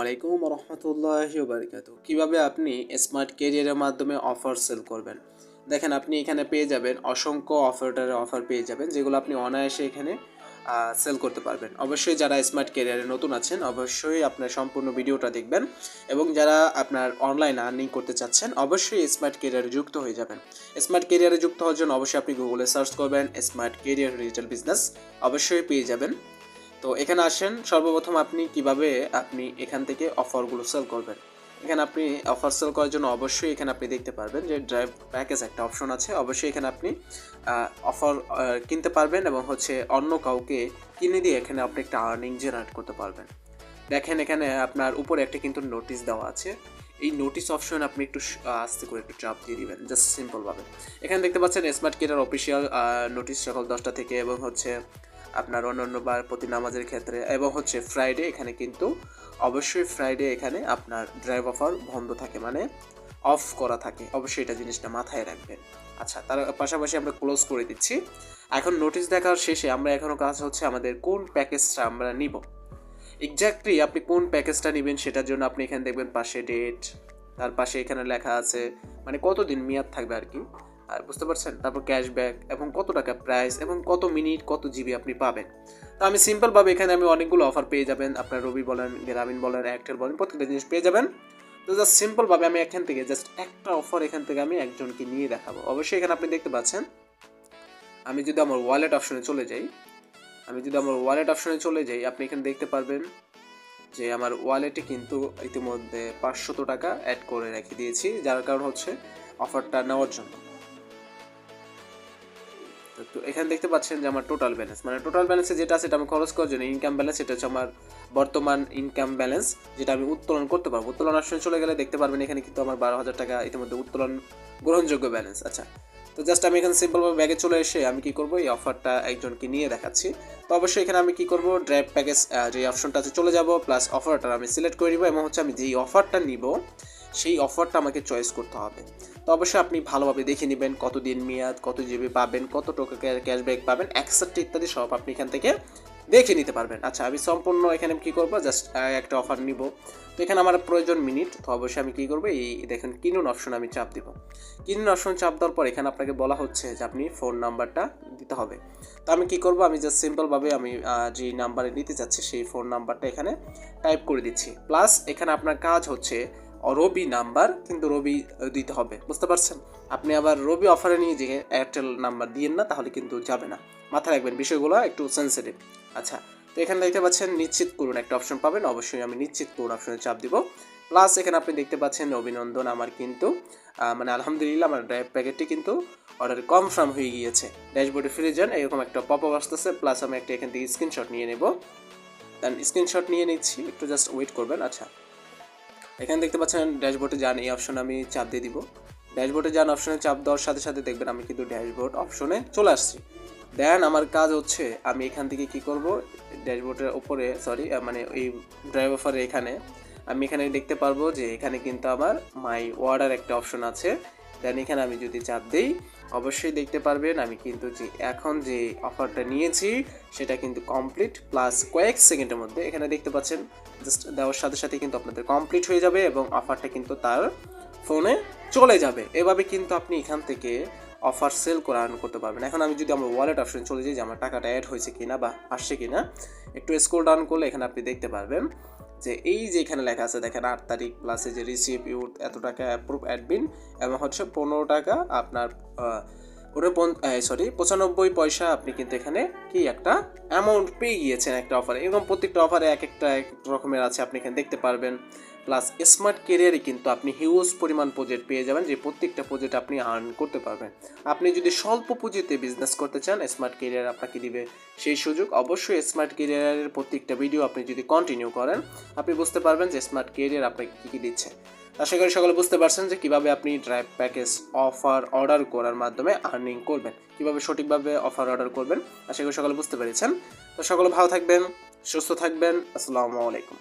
আলাইকুম ওয়া রাহমাতুল্লাহি ওয়া বারাকাতুহু। কিভাবে আপনি স্মার্ট ক্যারিয়ারের মাধ্যমে অফার সেল করবেন। দেখেন আপনি এখানে পেয়ে যাবেন অসংখ্য অফার পেয়ে যাবেন যেগুলো আপনি অনায়াসে এখানে সেল করতে পারবেন। অবশ্যই যারা স্মার্ট ক্যারিয়ারে নতুন আছেন অবশ্যই আপনার সম্পূর্ণ ভিডিওটা দেখবেন এবং যারা আপনার অনলাইন আর্নিং করতে চাচ্ছেন অবশ্যই স্মার্ট ক্যারিয়ারে যুক্ত হয়ে যাবেন। স্মার্ট ক্যারিয়ারে যুক্ত হওয়ার জন্য অবশ্যই আপনি গুগলে সার্চ করবেন স্মার্ট ক্যারিয়ার ডিজিটাল বিজনেস, অবশ্যই পেয়ে যাবেন। তো এখানে আসেন, সর্বপ্রথম আপনি কিভাবে আপনি এখান থেকে অফারগুলো সেল করবেন। এখানে আপনি অফার সেল করার জন্য অবশ্যই এখানে আপনি দেখতে পারবেন যে ড্রাইভ প্যাকেজ একটা অপশন আছে। অবশ্যই এখানে আপনি অফার কিনতে পারবেন এবং অন্য কাউকে কিনে দিয়ে এখানে আপনি একটা আর্নিং জেনারেট করতে পারবেন। দেখেন এখানে আপনার উপরে একটা কিন্তু নোটিশ দেওয়া আছে। এই নোটিশ অপশন আপনি একটু আস্তে করে একটু চাপ দিয়ে দিবেন, জাস্ট সিম্পলভাবে। এখানে দেখতে পাচ্ছেন স্মার্ট ক্যারিয়ার অফিসিয়াল নোটিশ সকাল 10টা থেকে এবং আপনার অন্যান্য বার প্রতি নামাজের ক্ষেত্রে এবং ফ্রাইডে এখানে কিন্তু অবশ্যই ফ্রাইডে এখানে আপনার ড্রাইভ অফার বন্ধ থাকে, মানে অফ করা থাকে। অবশ্যই এটা জিনিসটা মাথায় রাখবেন। আচ্ছা, তার পাশাপাশি আমরা ক্লোজ করে দিচ্ছি। এখন নোটিশ দেখার শেষে আমরা এখনও কাজ হচ্ছে আমাদের কোন প্যাকেজটা আমরা নিব। এক্স্যাক্টলি আপনি কোন প্যাকেজটা নেবেন সেটার জন্য আপনি এখানে দেখবেন পাশে ডেট, তার পাশে এখানে লেখা আছে মানে কতদিন মেয়াদ থাকবে আর কি, আর বুঝতে পারছেন। তারপর ক্যাশব্যাক এবং কত টাকা প্রাইস এবং কত মিনিট কত জিবি আপনি পাবেন। তো আমি সিম্পলভাবে এখানে অনেকগুলো অফার পেয়ে যাবেন। আপনার রবি বলেন, গ্রামীণ বলেন, এয়ারটেল বলেন, প্রত্যেকটা জিনিস পেয়ে যাবেন। তো জাস্ট সিম্পলভাবে আমি এখান থেকে জাস্ট একটা অফার এখান থেকে আমি একজনকে নিয়ে দেখাবো। অবশ্যই এখানে আপনি দেখতে পাচ্ছেন আমি যদি আমার ওয়ালেট অপশনে চলে যাই, আপনি এখানে দেখতে পারবেন যে আমার ওয়ালেটে কিন্তু ইতিমধ্যে 500 টাকা অ্যাড করে রেখে দিয়েছি, যার কারণ অফারটা নেওয়ার জন্য। তো এখানে দেখতে পাচ্ছেন যে আমার টোটাল ব্যালেন্সে যেটা আছে সেটা আমি খরচ করার জন্য ইনকাম ব্যালেন্স, সেটা হচ্ছে আমার বর্তমান ইনকাম ব্যালেন্স, যেটা আমি উত্তোলন করতে পারবো। উত্তোলন অপশনে চলে গেলে দেখতে পারবেন এখানে কিন্তু আমার 12,000 টাকা ইতিমধ্যে উত্তোলন গ্রহণযোগ্য ব্যালেন্স। আচ্ছা, তো জাস্ট আমি এখানে সিম্পলভাবে ব্যাগে চলে এসে আমি কি করব, এই অফারটা একজনকে নিয়ে দেখাচ্ছি। তো অবশ্যই এখানে আমি কি করব, ড্রাইভ প্যাকেজ যে অপশনটা আছে চলে যাব, প্লাস অফারটা আমি সিলেক্ট করে নিব এবং আমি যেই অফারটা নিব সেই অফারটা আমাকে চয়েস করতে হবে। তো অবশ্যই আপনি ভালোভাবে দেখে নেবেন কতদিন মেয়াদ, কত জিবি পাবেন, কত টাকা ক্যাশব্যাক পাবেন, এক্সেট্রা ইত্যাদি সব আপনি এখান থেকে দেখে নিতে পারবেন। আচ্ছা, আমি সম্পূর্ণ এখানে কি করব, জাস্ট একটা অফার নিব। তো এখানে আমার প্রয়োজন মিনিট। তো অবশ্যই আমি কী করবো, এই দেখেন কিনুন অপশন আমি চাপ দিব। কিনুন অপশন চাপ দেওয়ার পর এখানে আপনাকে বলা হচ্ছে যে আপনি ফোন নাম্বারটা দিতে হবে। তো আমি কী করবো, আমি জাস্ট সিম্পলভাবে আমি যে নাম্বারে নিতে চাচ্ছি সেই ফোন নাম্বারটা এখানে টাইপ করে দিচ্ছি। প্লাস এখানে আপনার কাজ রবি নাম্বার, কিন্তু রবি দিতে হবে, বুঝতে পারছেন। আপনি আবার রবি অফারে নিয়ে যে এয়ারটেল নাম্বার দিয়েন না, তাহলে কিন্তু যাবে না। মাথায় রাখবেন, বিষয়গুলো একটু সেন্সিটিভ। আচ্ছা, তো এখানে দেখতে পাচ্ছেন নিশ্চিত করুন একটা অপশন পাবেন। অবশ্যই আমি নিশ্চিত করুন অপশনে চাপ দিব। প্লাস এখানে আপনি দেখতে পাচ্ছেন অভিনন্দন, আমার কিন্তু আলহামদুলিল্লাহ আমার ড্রাইভ প্যাকেটটি কিন্তু অর্ডার কনফার্ম হয়ে গিয়েছে। ড্যাশবোর্ডে ফিরে যান, এরকম একটা পপ আপ আসতেছে। প্লাস আমি একটা এখান থেকে স্ক্রিনশট নিয়ে নেব। দেন স্ক্রিনশট নিয়ে নিচ্ছি, একটু জাস্ট ওয়েট করবেন। আচ্ছা, এখানে দেখতে পাচ্ছেন ড্যাশবোর্ডে যান, এই অপশনে আমি চাপ দিয়ে দিব। ড্যাশবোর্ডে যান অপশনে চাপ দেওয়ার সাথে সাথে দেখবেন আমি কিন্তু ড্যাশবোর্ড অপশনে চলে আসছি। দেন আমার কাজ আমি এখান থেকে কি করব, ড্যাশবোর্ডের উপরে এই ড্রাইভ অফারে এখানে আমি দেখতে পারবো যে এখানে কিন্তু আমার মাই অর্ডার একটা অপশন আছে। দেন এখানে আমি যদি চাপ দিই অবশ্যই দেখতে পারবেন আমি কিন্তু এখন যে অফারটা নিয়েছি সেটা কিন্তু কমপ্লিট। প্লাস কয়েক সেকেন্ডের মধ্যে এখানে দেখতে পাচ্ছেন জাস্ট দেওয়ার সাথে সাথে কিন্তু আপনাদের কমপ্লিট হয়ে যাবে এবং অফারটা কিন্তু তার ফোনে চলে যাবে। এভাবে কিন্তু আপনি এখান থেকে অফার সেল করে আর্ন করতে পারবেন। এখন আমি যদি আমার ওয়ালেট অপশন চলে যাই যে আমার টাকাটা অ্যাড হয়েছে কিনা বা আসছে কিনা, একটু স্ক্রল ডাউন করলে এখানে আপনি দেখতে পারবেন যে এই যে এখানে লেখা আছে দেখেন 8 তারিখ প্লাসে যে রিসিভ ইউথ এত টাকা অ্যাপ্রুভ অ্যাডমিন এবং 15 টাকা আপনার 95 পয়সা আপনি কিন্তু এখানে কি একটা অ্যামাউন্ট পেয়ে গিয়েছেন একটা অফারে। এরকম প্রত্যেকটা অফারে এক একটা রকমের আছে, আপনি এখানে দেখতে পারবেন। প্লাস স্মার্ট ক্যারিয়ারে কিন্তু আপনি হিউজ পরিমাণ প্রজেক্ট পেয়ে যাবেন, যে প্রত্যেকটা প্রজেক্ট আপনি আর্ন করতে পারবেন। আপনি যদি স্বল্প পুঁজিতে বিজনেস করতে চান স্মার্ট ক্যারিয়ার আপনাকে দিবে সেই সুযোগ। অবশ্যই স্মার্ট ক্যারিয়ারের প্রত্যেকটা ভিডিও আপনি যদি কন্টিনিউ করেন আপনি বুঝতে পারবেন যে স্মার্ট ক্যারিয়ার আপনাকে কী কী দিচ্ছে। আশা করি সকলে বুঝতে পারছেন যে কীভাবে আপনি ড্রাইভ প্যাকেজ অফার অর্ডার করার মাধ্যমে আর্নিং করবেন, কীভাবে সঠিকভাবে অফার অর্ডার করবেন। আশা করি সকলে বুঝতে পেরেছেন। তো সকলে ভালো থাকবেন, সুস্থ থাকবেন। আসসালামু আলাইকুম।